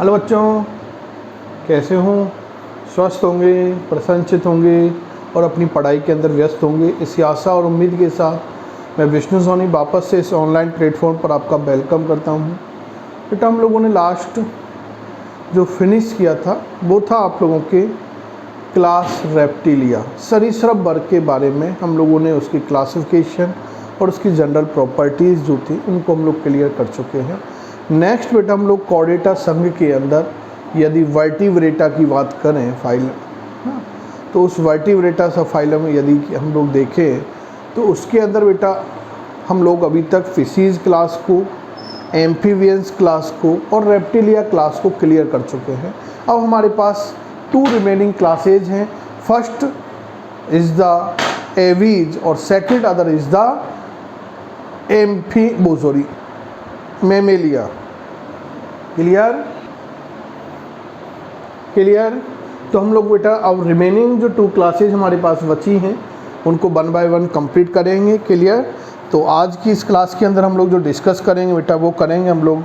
Hello बच्चों, कैसे हों? स्वस्थ होंगे, प्रसन्नचित होंगे और अपनी पढ़ाई के अंदर व्यस्त होंगे। इसी आशा और उम्मीद के साथ मैं विष्णु सोनी वापस से इस ऑनलाइन प्लेटफॉर्म पर आपका वेलकम करता हूं। बेटा, हम लोगों ने लास्ट जो फिनिश किया था वो था आप लोगों के क्लास रेप्टिलिया, सरीसृप वर्ग के बारे में। हम लोगों ने उसकी क्लासिफिकेशन और उसकी जनरल प्रॉपर्टीज़ जो थी उनको हम लोग क्लियर कर चुके हैं। नेक्स्ट बेटा, हम लोग कॉर्डेटा संघ के अंदर यदि वर्टिब्रेटा की बात करें फाइलम, तो उस वर्टिब्रेटा सब फाइलम यदि हम लोग देखें तो उसके अंदर बेटा हम लोग अभी तक फिशीज़ क्लास को, एम्फीबियंस क्लास को और रेप्टिलिया क्लास को क्लियर कर चुके हैं। अब हमारे पास 2 रिमेनिंग क्लासेज हैं। फर्स्ट इज़ द एवीज और second other is the Mammalia. Clear. तो हम लोग बेटा अब रिमेनिंग जो 2 क्लासेज हमारे पास बची हैं उनको 1 बाय 1 कंप्लीट करेंगे। क्लियर। तो आज की इस क्लास के अंदर हम लोग जो डिस्कस करेंगे बेटा वो करेंगे हम लोग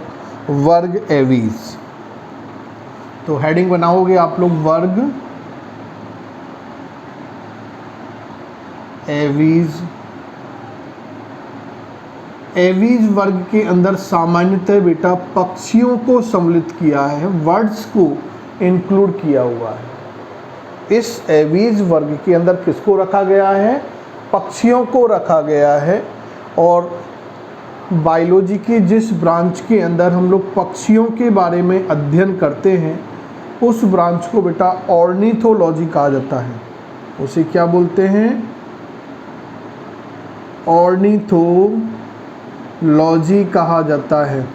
वर्ग एवीज। तो हेडिंग बनाओगे आप लोग वर्ग एवीज। एवीज वर्ग के अंदर सामान्यतः बेटा पक्षियों को सम्मिलित किया है, वर्ड्स को इंक्लूड किया हुआ है। इस एवीज वर्ग के अंदर किसको रखा गया है? पक्षियों को रखा गया है। और बायोलॉजी के जिस ब्रांच के अंदर हम लोग पक्षियों के बारे में अध्ययन करते हैं उस ब्रांच को बेटा ऑर्निथोलॉजी कहा जाता है। उसे क्या बोलते हैं? ऑर्निथोलॉजी कहा जाता है।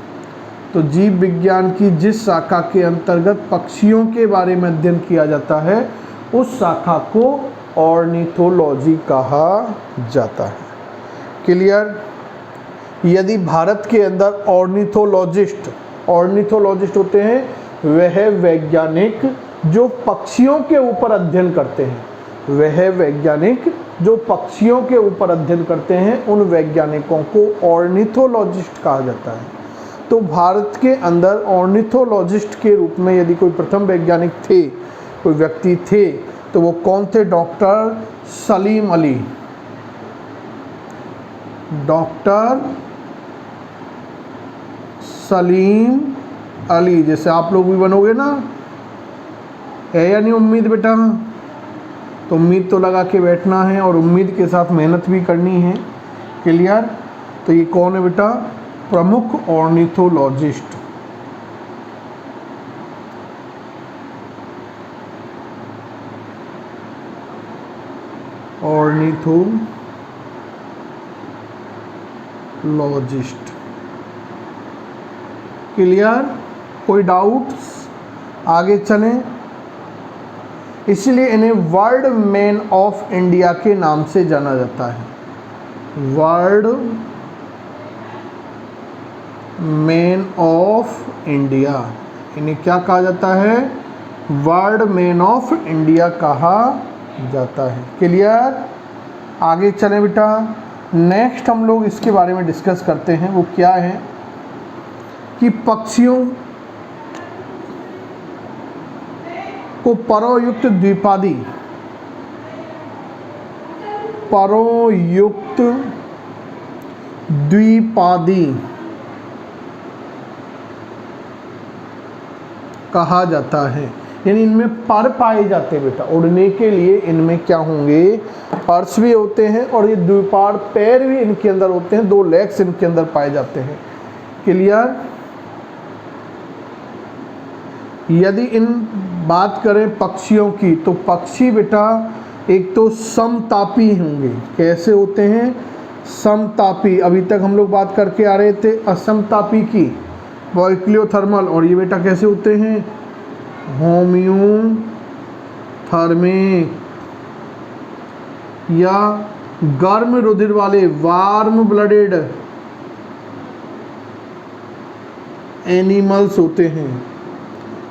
तो जीव विज्ञान की जिस शाखा के अंतर्गत पक्षियों के बारे में अध्ययन किया जाता है उस शाखा को ऑर्निथोलॉजी कहा जाता है। क्लियर। यदि भारत के अंदर ऑर्निथोलॉजिस्ट होते हैं, वह वैज्ञानिक जो पक्षियों के ऊपर अध्ययन करते हैं, उन वैज्ञानिकों को ऑर्निथोलॉजिस्ट कहा जाता है। तो भारत के अंदर ऑर्निथोलॉजिस्ट के रूप में यदि कोई प्रथम वैज्ञानिक थे, कोई व्यक्ति थे, तो वो कौन थे? डॉक्टर सलीम अली। डॉक्टर सलीम अली। जैसे आप लोग भी बनोगे ना, है या नहीं उम्मीद बेटा? तो उम्मीद तो लगा के बैठना है और उम्मीद के साथ मेहनत भी करनी है। क्लियर। तो ये कौन है बेटा? प्रमुख ऑर्निथोलॉजिस्ट। ऑर्निथोलॉजिस्ट। क्लियर। कोई डाउट्स? आगे चलें। इसलिए इन्हें वर्ल्ड मैन ऑफ इंडिया के नाम से जाना जाता है। वर्ल्ड मैन ऑफ इंडिया, इन्हें क्या कहा जाता है? वर्ल्ड मैन ऑफ इंडिया कहा जाता है। क्लियर। आगे चलें बेटा। नेक्स्ट हम लोग इसके बारे में डिस्कस करते हैं। वो क्या है कि पक्षियों को परोयुक्त द्विपादी कहा जाता है। यानी इनमें पर पाए जाते हैं बेटा। उड़ने के लिए इनमें क्या होंगे? पर्स भी होते हैं और ये द्विपाद पैर भी इनके अंदर होते हैं, 2 लेग्स इनके अंदर पाए जाते हैं। क्लियर। यदि इन बात करें पक्षियों की तो पक्षी बेटा एक तो समतापी होंगे। कैसे होते हैं? समतापी। अभी तक हम लोग बात करके आ रहे थे असमतापी की, बाइक्लियोथर्मल। और ये बेटा कैसे होते हैं? होम्योथर्मिक या गर्म रुधिर वाले, वार्म ब्लडेड एनिमल्स होते हैं।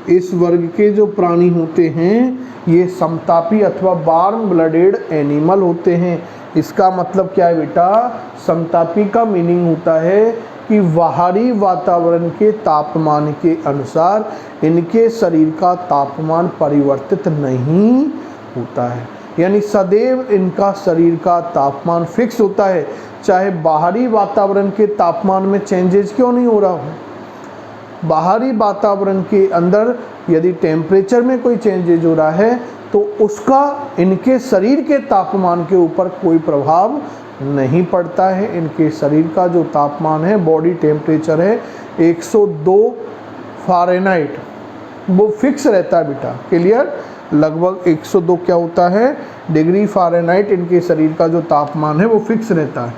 इस वर्ग के जो प्राणी होते हैं ये समतापी अथवा वार्म ब्लडेड एनिमल होते हैं। इसका मतलब क्या है बेटा, समतापी का मीनिंग होता है कि बाहरी वातावरण के तापमान के अनुसार इनके शरीर का तापमान परिवर्तित नहीं होता है। यानी सदैव इनका शरीर का तापमान फिक्स होता है, चाहे बाहरी वातावरण के तापमान में चेंजेस क्यों नहीं हो रहा हो। बाहरी वातावरण के अंदर यदि टेम्परेचर में कोई चेंजेज हो रहा है तो उसका इनके शरीर के तापमान के ऊपर कोई प्रभाव नहीं पड़ता है। इनके शरीर का जो तापमान है, बॉडी टेम्परेचर है 102 फ़ारेनहाइट, वो फिक्स रहता है बेटा। क्लियर, लगभग 102 क्या होता है, डिग्री फ़ारेनहाइट इनके शरीर का जो तापमान है वो फिक्स रहता है।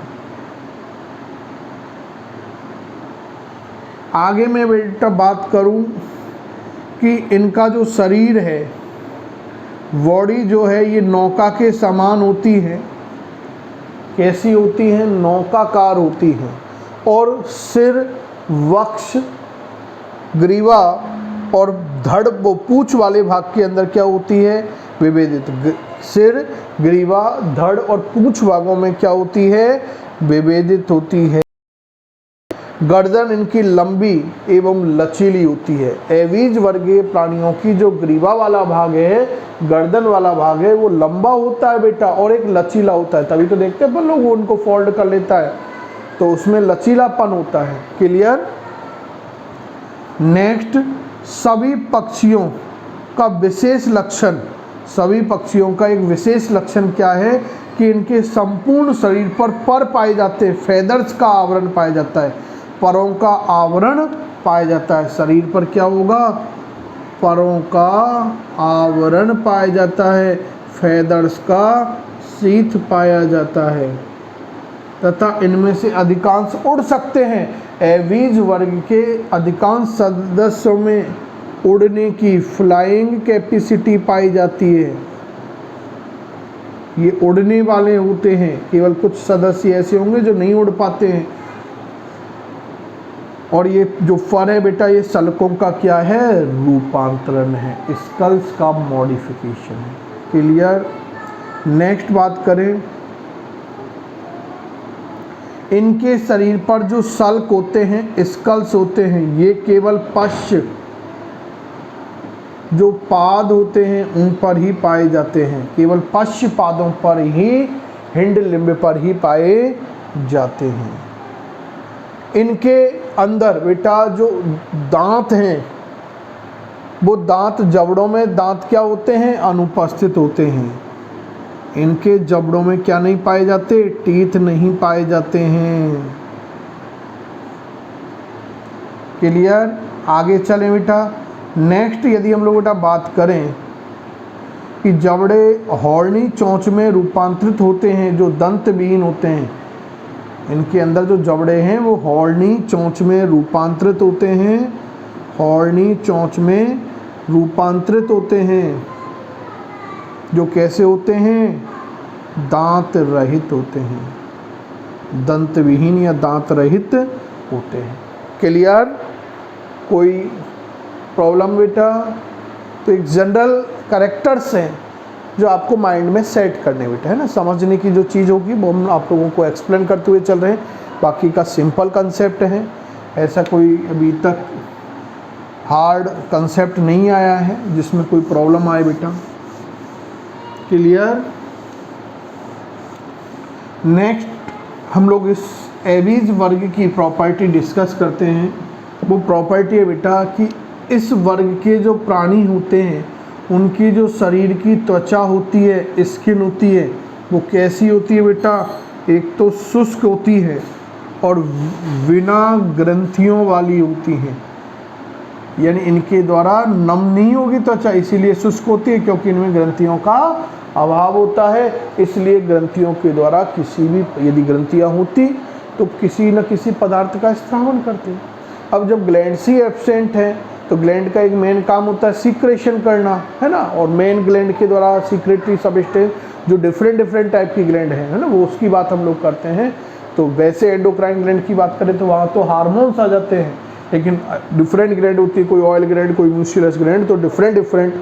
आगे मैं बेटा बात करूं कि इनका जो शरीर है, बॉडी जो है ये नौका के समान होती है। कैसी होती है, नौकाकार होती है। और सिर, वक्ष, ग्रीवा और धड़, वो पूंछ वाले भाग के अंदर क्या होती है, विभेदित। सिर, ग्रीवा, धड़ और पूंछ भागों में क्या होती है, विभेदित होती है। गर्दन इनकी लंबी एवं लचीली होती है। एवीज वर्गीय प्राणियों की जो ग्रीवा वाला भाग है, गर्दन वाला भाग है, वो लंबा होता है बेटा और एक लचीला होता है। तभी तो देखते हैं लोग उनको फोल्ड कर लेता है, तो उसमें लचीलापन होता है। क्लियर। नेक्स्ट, सभी पक्षियों का विशेष लक्षण, सभी पक्षियों का एक विशेष लक्षण क्या है कि इनके संपूर्ण शरीर पर पर पाए जाते हैं, फेदर्स का आवरण पाया जाता है, परों का आवरण पाया जाता है। शरीर पर क्या होगा, परों का आवरण पाया जाता है, फेदर्स का शीथ पाया जाता है तथा इनमें से अधिकांश उड़ सकते हैं। एवीज वर्ग के अधिकांश सदस्यों में उड़ने की फ्लाइंग कैपेसिटी पाई जाती है। ये उड़ने वाले होते हैं, केवल कुछ सदस्य ऐसे होंगे जो नहीं उड़ पाते हैं। और ये जो फर है बेटा, ये सलकों का क्या है, रूपांतरण है, स्कल्स का मॉडिफिकेशन है। क्लियर। नेक्स्ट बात करें, इनके शरीर पर जो सल्क होते हैं, स्कल्स होते हैं, ये केवल पश्च जो पाद होते हैं उन पर ही पाए जाते हैं, केवल पश्च पादों पर ही, हिंड लिम्ब पर ही पाए जाते हैं। इनके अंदर बेटा जो दांत हैं, वो दांत जबड़ों में दांत क्या होते हैं, अनुपस्थित होते हैं। इनके जबड़ों में क्या नहीं पाए जाते, टीथ नहीं पाए जाते हैं। क्लियर। आगे चलें बेटा। नेक्स्ट, यदि हम लोग बेटा बात करें कि जबड़े हॉर्नी चोंच में रूपांतरित होते हैं, जो दंतविहीन होते हैं, इनके अंदर जो जबड़े हैं वो हॉर्नी चोंच में रूपांतरित होते हैं, हॉर्नी चोंच में रूपांतरित होते हैं, जो कैसे होते हैं, दांत रहित होते हैं, दंतविहीन या दांत रहित होते हैं। क्लियर। कोई प्रॉब्लम बेटा। तो एक जनरल कैरेक्टर्स हैं जो आपको माइंड में सेट करने बेटा, है ना, समझने की जो चीज़ होगी वो हम आप लोगों को एक्सप्लेन करते हुए चल रहे हैं। बाकी का सिंपल कंसेप्ट है, ऐसा कोई अभी तक हार्ड कंसेप्ट नहीं आया है जिसमें कोई प्रॉब्लम आए बेटा। क्लियर। नेक्स्ट, हम लोग इस एवीज वर्ग की प्रॉपर्टी डिस्कस करते हैं। वो प्रॉपर्टी है बेटा कि इस वर्ग के जो प्राणी होते हैं उनकी जो शरीर की त्वचा होती है, स्किन होती है, वो कैसी होती है बेटा, एक तो शुष्क होती है और बिना ग्रंथियों वाली होती हैं। यानी इनके द्वारा नम नहीं होगी त्वचा, इसीलिए शुष्क होती है, क्योंकि इनमें ग्रंथियों का अभाव होता है। इसलिए ग्रंथियों के द्वारा किसी भी, यदि ग्रंथियां होती तो किसी न किसी पदार्थ का स्त्रावन करते हैं। अब जब ग्लैंड्स ही एब्सेंट है तो ग्लैंड का एक मेन काम होता है सीक्रेशन करना, है ना, और मेन ग्लैंड के द्वारा सीक्रेटरी सबस्टेंस जो डिफरेंट टाइप की ग्लैंड है ना, वो उसकी बात हम लोग करते हैं। तो वैसे एंडोक्राइन ग्लैंड की बात करें तो वहाँ तो हार्मोन्स आ जाते हैं, लेकिन डिफरेंट ग्लैंड होती है, कोई ऑयल ग्लैंड, कोई म्यूसिलस ग्लैंड, तो डिफरेंट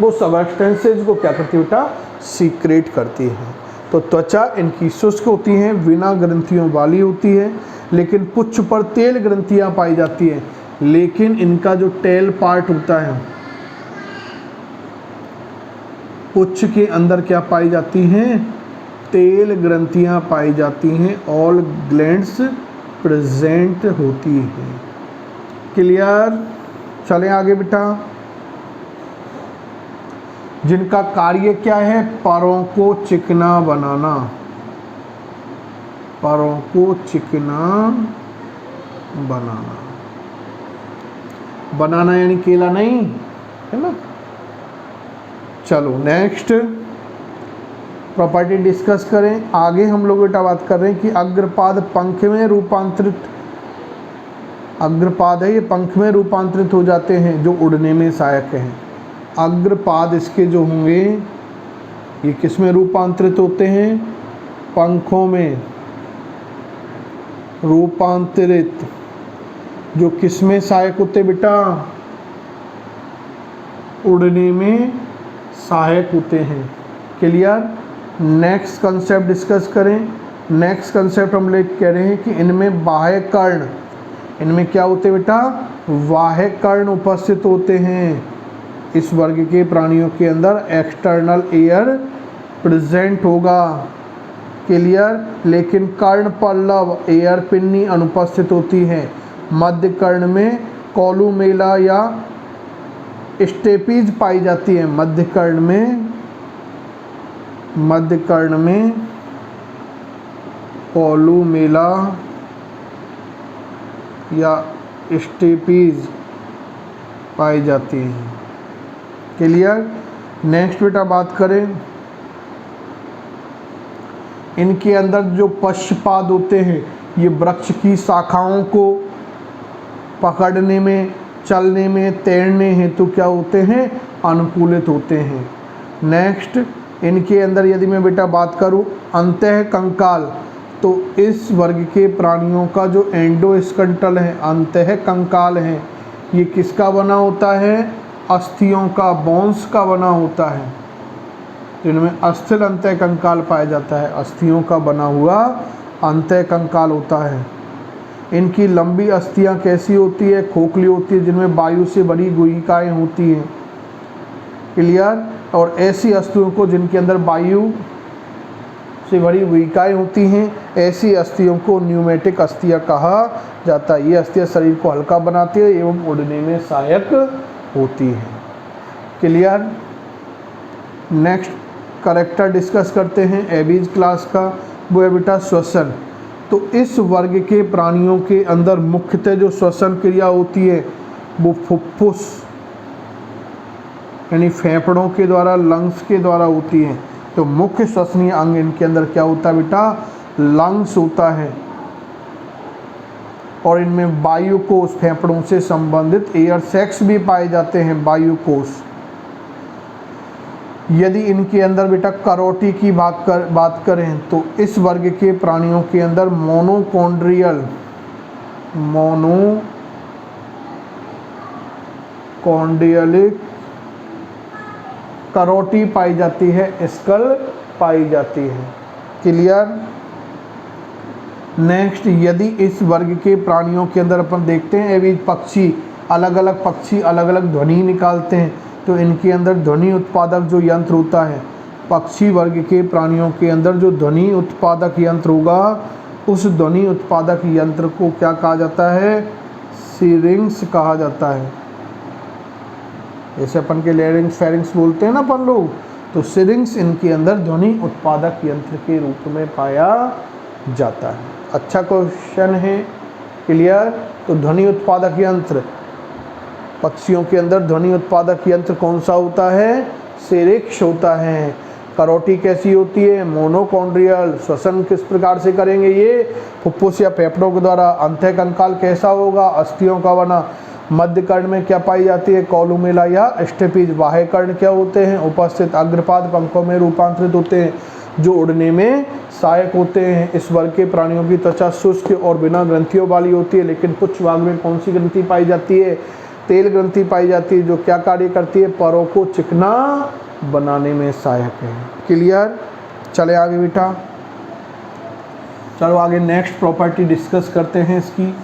वो सबस्टेंसेज को क्या करती है बेटा, सीक्रेट करती है। तो त्वचा इनकी शुष्क होती है, बिना ग्रंथियों वाली होती है, लेकिन पुच्छ पर तेल ग्रंथियां पाई जाती है। लेकिन इनका जो टेल पार्ट होता है, पुच्छ के अंदर क्या पाई जाती हैं? तेल ग्रंथियां पाई जाती हैं। ऑल ग्लैंड्स प्रेजेंट होती हैं। क्लियर? चलें आगे बेटा। जिनका कार्य क्या है? परों को चिकना बनाना। परों को चिकना बनाना। बनाना यानी केला नहीं, है ना। चलो नेक्स्ट प्रॉपर्टी डिस्कस करें। आगे हम लोग बेटा बात कर रहे हैं कि अग्रपाद पंख में रूपांतरित, अग्रपाद है ये पंख में रूपांतरित हो जाते हैं जो उड़ने में सहायक हैं। अग्रपाद इसके जो होंगे ये किस में रूपांतरित होते हैं? पंखों में रूपांतरित, जो किस में सहायक होते बेटा? उड़ने में सहायक होते हैं। क्लियर? नेक्स्ट कंसेप्ट डिस्कस करें। नेक्स्ट कंसेप्ट हम लोग कह रहे हैं कि इनमें बाह्य कर्ण, इनमें क्या होते हैं बेटा? बाह्य कर्ण उपस्थित होते हैं। इस वर्ग के प्राणियों के अंदर एक्सटर्नल एयर प्रेजेंट होगा। क्लियर? लेकिन कर्ण पल्लव एयर पिन्नी अनुपस्थित होती है। मध्य कर्ण में कोलुमेला या स्टेपीज पाई जाती है। मध्य कर्ण में कोलुमेला या स्टेपीज पाई जाती हैं। क्लियर? नेक्स्ट बेटा बात करें, इनके अंदर जो पश्चपाद होते हैं ये वृक्ष की शाखाओं को पकड़ने में, चलने में, तैरने हेतु क्या होते हैं? अनुकूलित होते हैं। नेक्स्ट इनके अंदर यदि मैं बेटा बात करूं अंतः कंकाल, तो इस वर्ग के प्राणियों का जो एंडोस्कंटल है, अंतः कंकाल है, ये किसका बना होता है? अस्थियों का, बोन्स का बना होता है। जिनमें अस्थिल अंतः कंकाल पाया जाता है, अस्थियों का बना हुआ अंतः कंकाल होता है। इनकी लंबी अस्थियां कैसी होती है? खोखली होती है, जिनमें वायु से भरी गुहिकाएं होती हैं। क्लियर? और ऐसी अस्थियों को जिनके अंदर वायु से भरी गुहिकाएं होती हैं, ऐसी अस्थियों को न्यूमेटिक अस्थियां कहा जाता है। ये अस्थियां शरीर को हल्का बनाती है एवं उड़ने में सहायक होती है। क्लियर? नेक्स्ट कैरेक्टर डिस्कस करते हैं एबीज क्लास का, वो है बेटा श्वसन। तो इस वर्ग के प्राणियों के अंदर मुख्यतः जो श्वसन क्रिया होती है वो फुफ्फुस यानी फेफड़ों के द्वारा, लंग्स के द्वारा होती है। तो मुख्य श्वसनीय अंग इनके अंदर क्या होता है बेटा? लंग्स होता है। और इनमें वायु कोश, फेफड़ों से संबंधित एयर सैक्स भी पाए जाते हैं, वायु कोश। यदि इनके अंदर बेटा करोटी की बात करें तो इस वर्ग के प्राणियों के अंदर मोनोकॉन्ड्रियलिक करोटी पाई जाती है, स्कल पाई जाती है। क्लियर? नेक्स्ट यदि इस वर्ग के प्राणियों के अंदर अपन देखते हैं अभी पक्षी अलग अलग ध्वनि निकालते हैं, तो इनके अंदर ध्वनि उत्पादक जो यंत्र होता है, पक्षी वर्ग के प्राणियों के अंदर जो ध्वनि उत्पादक यंत्र होगा, उस ध्वनि उत्पादक यंत्र को क्या कहा जाता है? सिरिंग्स कहा जाता है। जैसे अपन के लैरिंग्स फेरिंग्स बोलते हैं ना अपन लोग, तो सिरिंग्स इनके अंदर ध्वनि उत्पादक यंत्र के रूप में पाया जाता है। अच्छा क्वेश्चन है। क्लियर? तो ध्वनि उत्पादक यंत्र, पक्षियों के अंदर ध्वनि उत्पादक यंत्र कौन सा होता है? सिरिक्स होता है। करोटी कैसी होती है? मोनोकॉन्ड्रियल। श्वसन किस प्रकार से करेंगे? ये फुफ्फुस या फेफड़ों के द्वारा। अंतः कंकाल कैसा होगा? अस्थियों का बना। मध्य कर्ण में क्या पाई जाती है? कोलुमेला या स्टेपीज। बाह्य कर्ण क्या होते हैं? उपस्थित। अग्रपाद पंखों में रूपांतरित होते हैं जो उड़ने में सहायक होते हैं। इस वर्ग के प्राणियों की त्वचा शुष्क और बिना ग्रंथियों वाली होती है, लेकिन पुच्छ भाग में कौन सी ग्रंथि पाई जाती है? तेल ग्रंथि पाई जाती है, जो क्या कार्य करती है? परों को चिकना बनाने में सहायक है। क्लियर? चले आगे बेटा, चलो आगे नेक्स्ट प्रॉपर्टी डिस्कस करते हैं इसकी।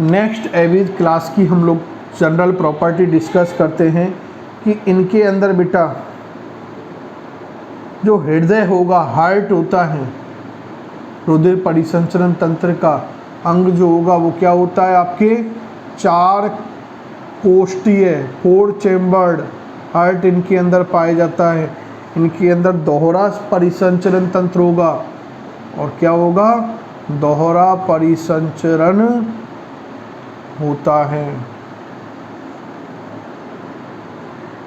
नेक्स्ट एविज क्लास की हम लोग जनरल प्रॉपर्टी डिस्कस करते हैं कि इनके अंदर बेटा जो हृदय होगा, हार्ट होता है, रुधिर परिसंचरण तंत्र का अंग जो होगा वो क्या होता है, आपके 4 कोष्ठीय 4 चेम्बर्ड हार्ट इनके अंदर पाया जाता है। इनके अंदर दोहरा परिसंचरण तंत्र होगा, और क्या होगा, दोहरा परिसंचरण होता है।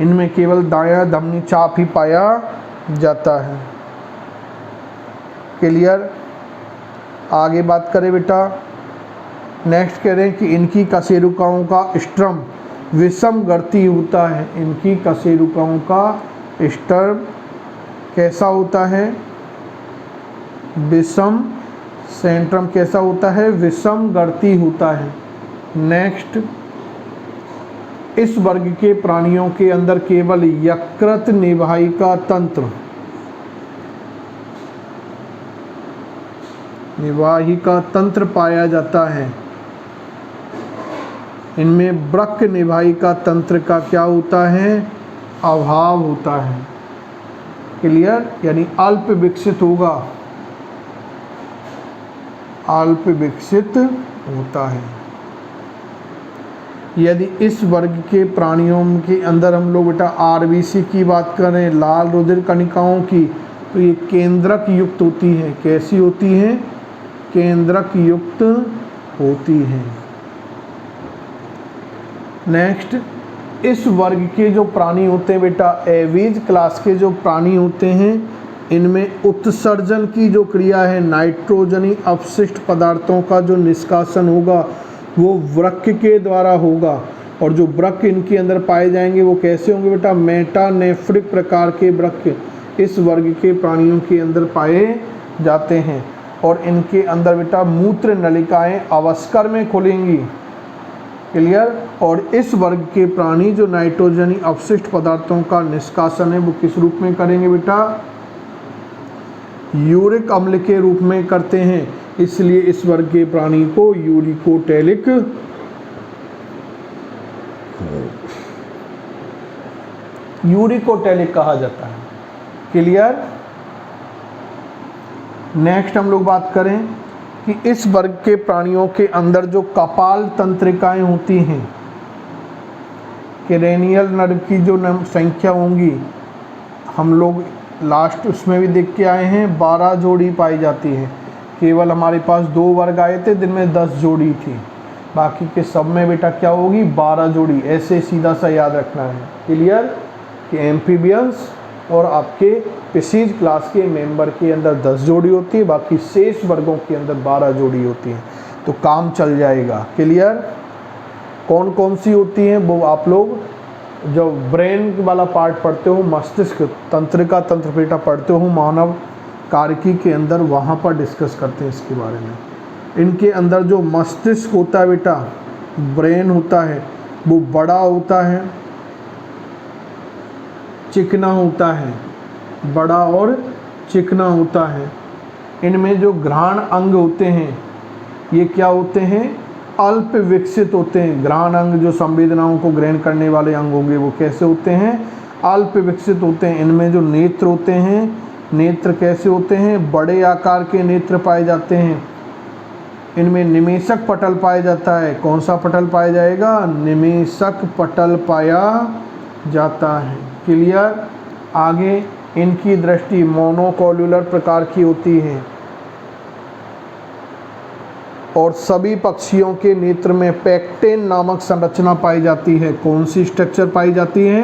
इनमें केवल दायां धमनी चाप ही पाया जाता है। क्लियर। आगे बात करें बेटा, नेक्स्ट कह रहे हैं कि इनकी कशेरुकाओं का स्ट्रम विषम गर्ती होता है। इनकी कशेरुकाओं का स्ट्रम कैसा होता है, विषम, सेंट्रम कैसा होता है, विषम गर्ती होता है। नेक्स्ट, इस वर्ग के प्राणियों के अंदर केवल यकृत निवाहिका तंत्र, निवाहिका तंत्र पाया जाता है। इनमें वृक्क निवाहिका तंत्र का क्या होता है, अभाव होता है। क्लियर, यानी अल्प विकसित होगा, अल्प विकसित होता है। यदि इस वर्ग के प्राणियों के अंदर हम लोग बेटा आरबीसी की बात करें, लाल रुधिर कणिकाओं की, तो ये केंद्रक युक्त होती हैं। कैसी होती हैं, केंद्रक युक्त होती हैं। नेक्स्ट, इस वर्ग के जो प्राणी होते हैं बेटा, एवीज क्लास के जो प्राणी होते हैं, इनमें उत्सर्जन की जो क्रिया है, नाइट्रोजनी अपशिष्ट पदार्थों का जो निष्कासन होगा वो वृक्क के द्वारा होगा। और जो वृक्क इनके अंदर पाए जाएंगे वो कैसे होंगे बेटा, मेटानेफ्रिक प्रकार के वृक्क इस वर्ग के प्राणियों के अंदर पाए जाते हैं। और इनके अंदर बेटा मूत्र नलिकाएं अवस्कर में खुलेंगी। क्लियर। और इस वर्ग के प्राणी जो नाइट्रोजनी अपशिष्ट पदार्थों का निष्कासन है वो किस रूप में करेंगे बेटा, यूरिक अम्ल के रूप में करते हैं। इसलिए इस वर्ग के प्राणी को यूरिकोटैलिक कहा जाता है। क्लियर। नेक्स्ट हम लोग बात करें कि इस वर्ग के प्राणियों के अंदर जो कपाल तंत्रिकाएं होती हैं, क्रेनियल नर्व की जो संख्या होंगी, हम लोग लास्ट उसमें भी देख के आए हैं 12 जोड़ी पाई जाती है। केवल हमारे पास 2 वर्ग आए थे जिनमें 10 जोड़ी थी, बाकी के सब में बेटा क्या होगी, 12 जोड़ी। ऐसे सीधा सा याद रखना है। क्लियर, कि एम्फीबियंस और आपके पिसीज क्लास के मेंबर के अंदर 10 जोड़ी होती है, बाकी शेष वर्गों के अंदर 12 जोड़ी होती है, तो काम चल जाएगा। क्लियर। कौन कौन सी होती हैं वो आप लोग जो ब्रेन वाला पार्ट पढ़ते हो, मस्तिष्क तंत्रिका तंत्र बेटा पढ़ते हो मानव कार्की के अंदर, वहाँ पर डिस्कस करते हैं इसके बारे में। इनके अंदर जो मस्तिष्क होता है बेटा, ब्रेन होता है, वो बड़ा होता है, चिकना होता है, बड़ा और चिकना होता है। इनमें जो घ्राण अंग होते हैं ये क्या होते हैं, अल्प विकसित होते हैं। घ्राण अंग जो संवेदनाओं को ग्रहण करने वाले अंग होंगे वो कैसे होते हैं, अल्प विकसित होते हैं। इनमें जो नेत्र होते हैं, नेत्र कैसे होते हैं, बड़े आकार के नेत्र पाए जाते हैं। इनमें निमेषक पटल पाया जाता है। कौन सा पटल पाया जाएगा, निमेषक पटल पाया जाता है। क्लियर। आगे इनकी दृष्टि मोनोकोल्यूलर प्रकार की होती है और सभी पक्षियों के नेत्र में पैक्टेन नामक संरचना पाई जाती है। कौन सी स्ट्रक्चर पाई जाती है,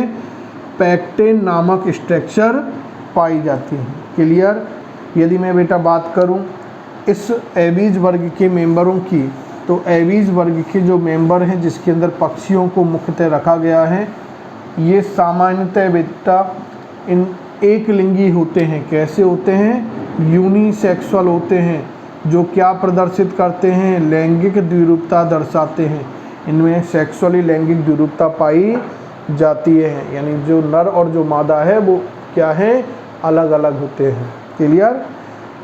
पैक्टेन नामक स्ट्रक्चर पाई जाती है। क्लियर। यदि मैं बेटा बात करूं इस एवीज वर्ग के मेंबरों की, तो एवीज वर्ग के जो मेंबर हैं जिसके अंदर पक्षियों को मुख्यतः रखा गया है, ये सामान्यतः बेटा इन एक लिंगी होते हैं। कैसे होते हैं, यूनिसेक्सुअल होते हैं, जो क्या प्रदर्शित करते हैं, लैंगिक द्विरूपता दर्शाते हैं। इनमें सेक्सुअली लैंगिक द्विरूपता पाई जातीय हैं, यानी जो नर और जो मादा है वो क्या है, अलग अलग होते हैं। क्लियर।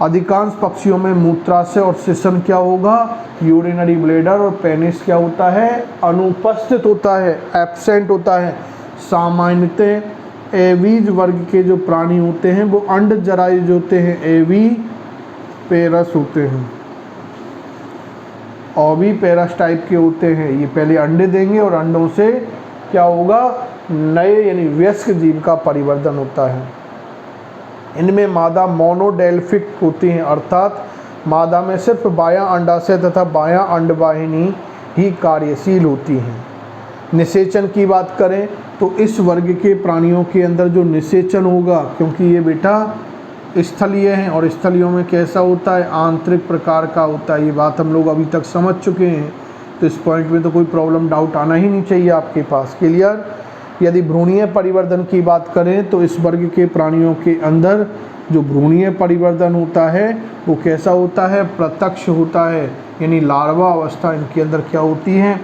अधिकांश पक्षियों में मूत्राशय और श्वसन क्या होगा, यूरिनरी ब्लैडर और पेनिस क्या होता है, अनुपस्थित होता है, एब्सेंट होता है। सामान्यतः एवीज वर्ग के जो प्राणी होते हैं वो अंडजरायुज होते हैं, एवी पेरस होते हैं, ओवी पेरस टाइप के होते हैं। ये पहले अंडे देंगे और अंडों से क्या होगा, नए यानी वयस्क जीव का परिवर्तन होता है। इनमें मादा मोनोडेल्फिक होती हैं, अर्थात मादा में सिर्फ बायां अंडाशय तथा बायां अंडवाहिनी ही कार्यशील होती हैं। निषेचन की बात करें तो इस वर्ग के प्राणियों के अंदर जो निषेचन होगा, क्योंकि ये बेटा स्थलीय हैं और स्थलियों में कैसा होता है, आंतरिक प्रकार का होता है। ये बात हम लोग अभी तक समझ चुके हैं, तो इस पॉइंट में तो कोई प्रॉब्लम डाउट आना ही नहीं चाहिए आपके पास। क्लियर। यदि भ्रूणीय परिवर्तन की बात करें तो इस वर्ग के प्राणियों के अंदर जो भ्रूणीय परिवर्तन होता है वो कैसा होता है, प्रत्यक्ष होता है, यानी लार्वा अवस्था इनके अंदर क्या होती है,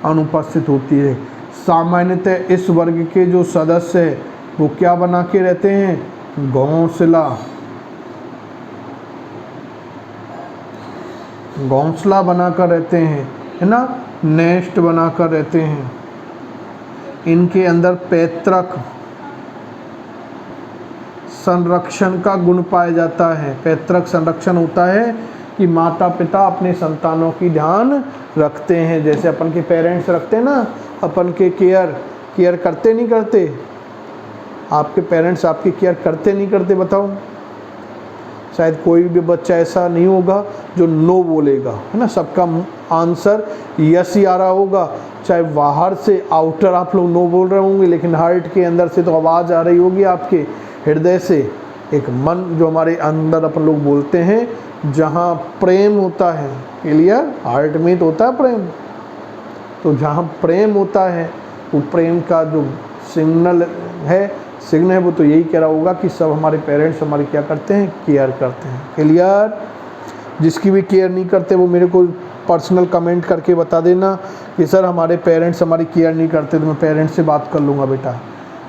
अनुपस्थित होती है। सामान्यतः इस वर्ग के जो सदस्य है वो क्या बना के रहते हैं, घोंसला बनाकर रहते हैं, है ना, नेस्ट बनाकर रहते हैं। इनके अंदर पैतृक संरक्षण का गुण पाया जाता है। पैतृक संरक्षण होता है कि माता पिता अपने संतानों की ध्यान रखते हैं, जैसे अपन के पेरेंट्स रखते हैं ना, अपन के केयर करते नहीं करते, आपके पेरेंट्स आपकी केयर करते नहीं करते, बताओ। शायद कोई भी बच्चा ऐसा नहीं होगा जो नो बोलेगा, है ना, सबका आंसर यस ही आ रहा होगा। चाहे बाहर से आउटर आप लोग नो बोल रहे होंगे, लेकिन हार्ट के अंदर से तो आवाज़ आ रही होगी, आपके हृदय से एक मन जो हमारे अंदर अपन लोग बोलते हैं, जहाँ प्रेम होता है। क्लियर। हार्ट में तो होता है प्रेम, तो जहाँ प्रेम होता है वो प्रेम का जो सिग्नल है वो तो यही कह रहा होगा कि सब हमारे पेरेंट्स हमारी क्या करते हैं, केयर करते हैं। क्लियर। जिसकी भी केयर नहीं करते वो मेरे को पर्सनल कमेंट करके बता देना कि सर हमारे पेरेंट्स हमारी केयर नहीं करते, तो मैं पेरेंट्स से बात कर लूँगा बेटा।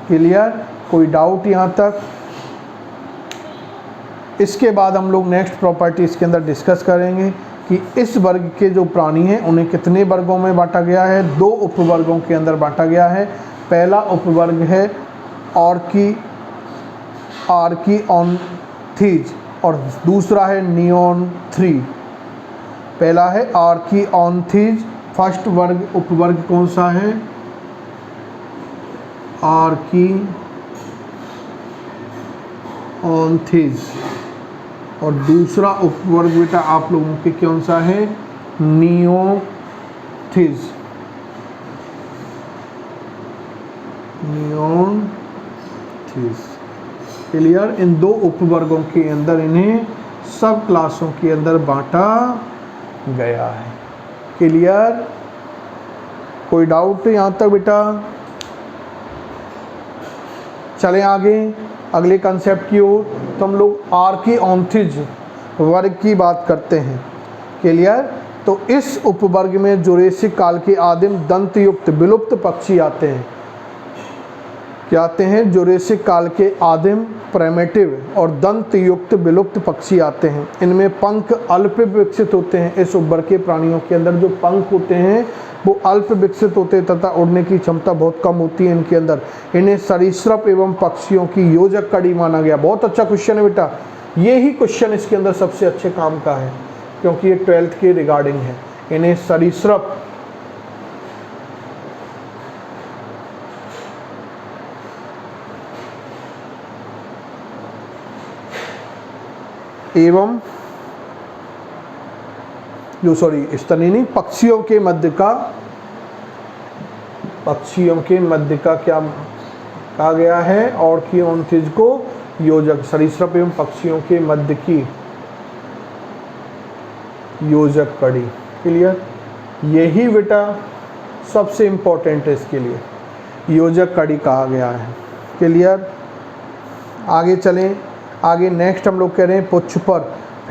क्लियर। कोई डाउट यहाँ तक। इसके बाद हम लोग नेक्स्ट प्रॉपर्टीज़ के अंदर डिस्कस करेंगे कि इस वर्ग के जो प्राणी हैं उन्हें कितने वर्गों में बांटा गया है, 2 उपवर्गों के अंदर बांटा गया है। पहला उपवर्ग है आर्किओन्थीज और दूसरा है निओन्थ्री। पहला है आर्किओन्थीज, फर्स्ट वर्ग उपवर्ग कौन सा है, आर्किओन्थीज, और दूसरा उपवर्ग बेटा आप लोगों के कौन सा है, निओन्थीज। क्लियर। इन 2 उपवर्गों के अंदर इन्हें सब क्लासों के अंदर बांटा गया है। क्लियर। कोई डाउट यहाँ तक बेटा। चलें आगे अगले कंसेप्ट की ओर। तो हम लोग आर्किओन्थीज वर्ग की बात करते हैं। क्लियर। तो इस उपवर्ग में जुरेसिक काल के आदिम दंत युक्त विलुप्त पक्षी आते हैं। क्या आते हैं, जुरेसिक काल के आदिम प्राइमेटिव और दंत युक्त विलुप्त पक्षी आते हैं। इनमें पंख अल्प विकसित होते हैं। इस उपवर्ग के प्राणियों के अंदर जो पंख होते हैं वो अल्प विकसित होते हैं तथा उड़ने की क्षमता बहुत कम होती है इनके अंदर। इन्हें सरीसृप एवं पक्षियों की योजक कड़ी माना गया। बहुत अच्छा क्वेश्चन है बेटा, ये ही क्वेश्चन इसके अंदर सबसे अच्छे काम का है क्योंकि ये 12th के रिगार्डिंग है। इन्हें सरीसृप एवं स्तनी पक्षियों के मध्य का क्या कहा गया है, आर्किओन्थीज को योजक, सरीसृप एवं पक्षियों के मध्य की योजक कड़ी। क्लियर। यही बेटा सबसे इम्पोर्टेंट है इसके लिए, योजक कड़ी कहा गया है। क्लियर। आगे चलें। आगे नेक्स्ट हम लोग कह रहे हैं पुच्छ पर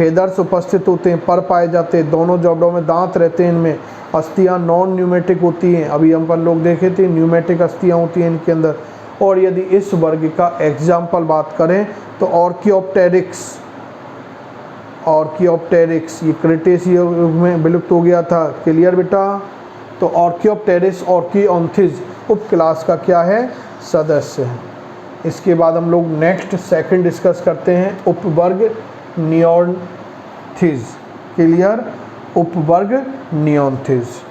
फेदर्स उपस्थित होते हैं, पर पाए जाते हैं, दोनों जबड़ों में दांत रहते हैं। इनमें अस्थियां नॉन न्यूमेटिक होती हैं, अभी हम पर लोग देखे थे न्यूमेटिक अस्थियां होती हैं इनके अंदर। और यदि इस वर्ग का एग्जाम्पल बात करें तो ऑर्कियोप्टेरिक्स ये क्रेटेशियस युग में विलुप्त हो गया था। क्लियर बेटा? तो ऑर्कियोप्टेरिक्स ऑर्कियोन्थिस उप क्लास का क्या है? सदस्य है। इसके बाद हम लोग नेक्स्ट सेकंड डिस्कस करते हैं उपवर्ग नियोन्थिस। क्लियर? उपवर्ग नियोन्थिस।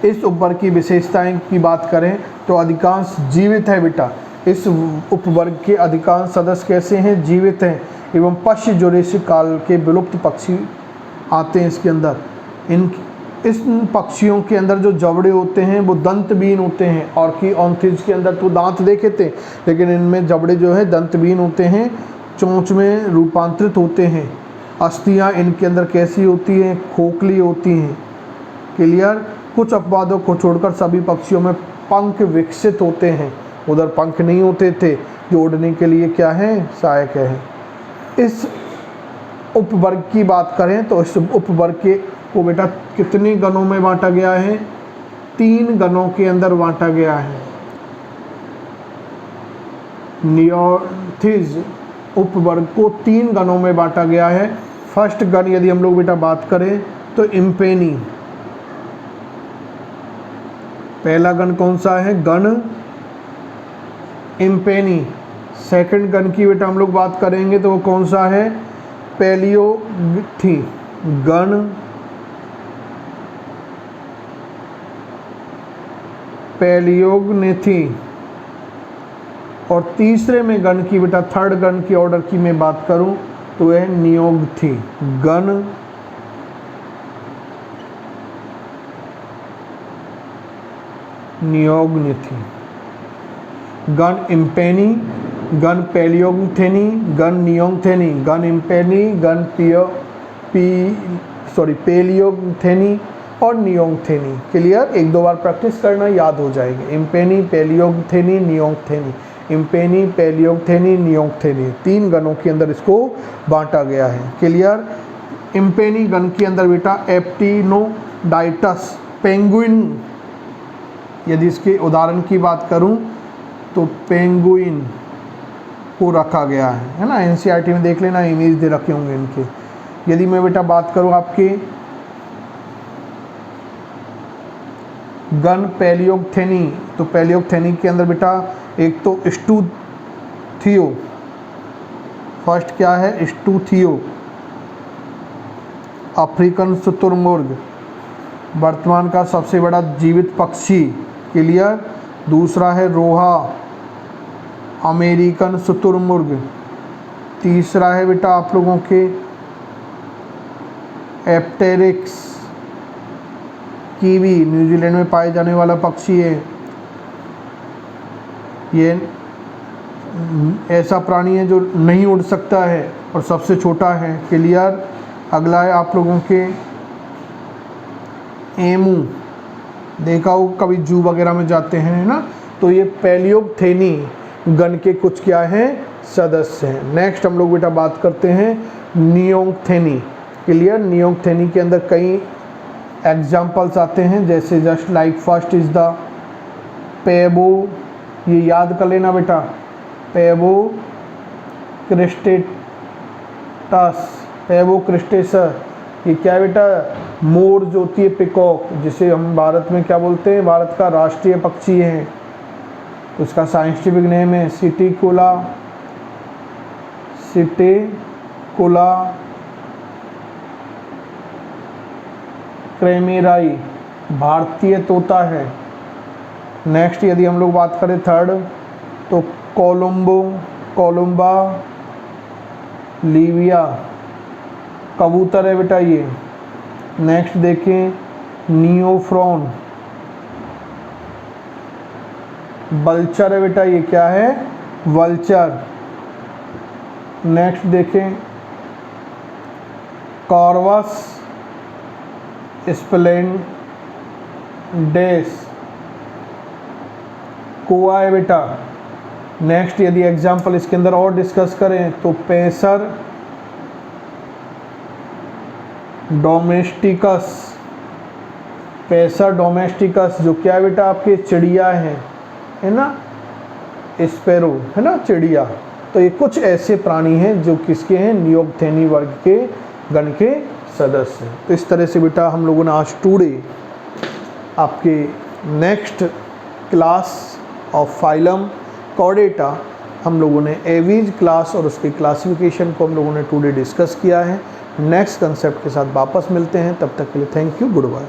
इस उपवर्ग की विशेषताएं की बात करें तो अधिकांश जीवित है बेटा। इस उपवर्ग के अधिकांश सदस्य कैसे हैं? जीवित हैं एवं पश्च जुरेसिक काल के विलुप्त पक्षी आते हैं इसके अंदर। इस पक्षियों के अंदर जो जबड़े होते हैं वो दंतबीन होते हैं। ऑर्कियोन्थिस के अंदर तो दांत देखे थे, लेकिन इनमें जबड़े जो है दंतबीन होते हैं, चोंच में रूपांतरित होते हैं। अस्थियां इनके अंदर कैसी होती हैं? खोखली होती हैं। क्लियर? कुछ अपवादों को छोड़कर सभी पक्षियों में पंख विकसित होते हैं। उधर पंख नहीं होते थे जो उड़ने के लिए क्या है? सहायक है। इस उपवर्ग की बात करें तो इस उपवर्ग के को बेटा कितने गणों में बांटा गया है? 3 गणों के अंदर बांटा गया है। नियोन्थिस उपवर्ग को 3 गणों में बांटा गया है। फर्स्ट गण यदि हम लोग बेटा बात करें तो इम्पेनी। पहला गण कौन सा है? गण इम्पेनी। सेकंड गण की बेटा हम लोग बात करेंगे तो वो कौन सा है? पैलियोग्नेथी गण पैलियोग्नेथी। और तीसरे में गण की बेटा थर्ड गण की ऑर्डर की मैं बात करूं तो वह नियोग्थी गण नियोग्नेथी। गण इम्पेनी, गण पैलियोग्नेथी, गण नियोग्थेनी, गण इम्पेनी, गण पैलियोग्नेथी और नियोग्थेनी। क्लियर? 1-2 बार प्रैक्टिस करना, याद हो जाएंगे। इम्पेनी, पैलियोग्नेथी, नियोग्थेनी। इम्पेनी, पैलियोग्नेथी, नियोग्थेनी। 3 गणों के अंदर इसको बांटा गया है। क्लियर? इम्पेनी गण के अंदर बेटा एप्टिनोडाइटस पेंगुइन, यदि इसके उदाहरण की बात करूं तो पेंगुइन को रखा गया है ना। एनसीईआरटी में देख लेना, इमेज दे रखे होंगे इनके। यदि मैं बेटा बात करूं आपके गण पैलियोग्नेथी तो पैलियोग्नेथी के अंदर बेटा एक तो स्टूथियो, फर्स्ट क्या है? स्टूथियो अफ्रीकन शुतुरमुर्ग, वर्तमान का सबसे बड़ा जीवित पक्षी। क्लियर? दूसरा है रोहा अमेरिकन शुतुरमुर्ग। तीसरा है बेटा आप लोगों के एप्टेरिक्स कीवी, न्यूजीलैंड में पाए जाने वाला पक्षी है। ये ऐसा प्राणी है जो नहीं उड़ सकता है और सबसे छोटा है। क्लियर? अगला है आप लोगों के एमू, देखा हो कभी जू वगैरह में जाते हैं ना, तो ये पैलियोग्नेथी गण के कुछ क्या हैं? सदस्य हैं। नेक्स्ट हम लोग बेटा बात करते हैं नियोग्थेनी। क्लियर? नियोग्थेनी के अंदर कई एग्जाम्पल्स आते हैं, जैसे just like first is the पेबो, ये याद कर लेना बेटा, पेबो क्रिस्टेटस, पेबो क्रिस्टेसर। ये क्या है बेटा? मोर जो होती है, पिकॉक, जिसे हम भारत में क्या बोलते हैं? भारत का राष्ट्रीय पक्षी है। तो उसका साइंटिफिक नेम है सिटिकुला क्रेमेराई, भारतीय तोता है। नेक्स्ट यदि हम लोग बात करें थर्ड तो कोलंबा लिविया कबूतर है बेटा ये। नेक्स्ट देखें नियोफ्रॉन वल्चर है बेटा, ये क्या है? वल्चर। नेक्स्ट देखें कॉर्वस स्प्लेंडेस, कोआ है बेटा। नेक्स्ट यदि एग्जाम्पल इसके अंदर और डिस्कस करें तो पेसर डोमेस्टिकस, पेसर डोमेस्टिकस जो क्या बेटा आपके चिड़िया हैं, है ना, स्पैरो, है ना चिड़िया। तो ये कुछ ऐसे प्राणी हैं जो किसके हैं, नियोक्थेनी वर्ग के गण के सदस्य हैं। तो इस तरह से बेटा हम लोगों ने आज टुडे आपके next class of phylum Chordata हम लोगों ने एवीज क्लास और उसके क्लासिफिकेशन को हम लोगों ने टुडे डिस्कस किया है। नेक्स्ट कंसेप्ट के साथ वापस मिलते हैं, तब तक के लिए थैंक यू, गुड बाय।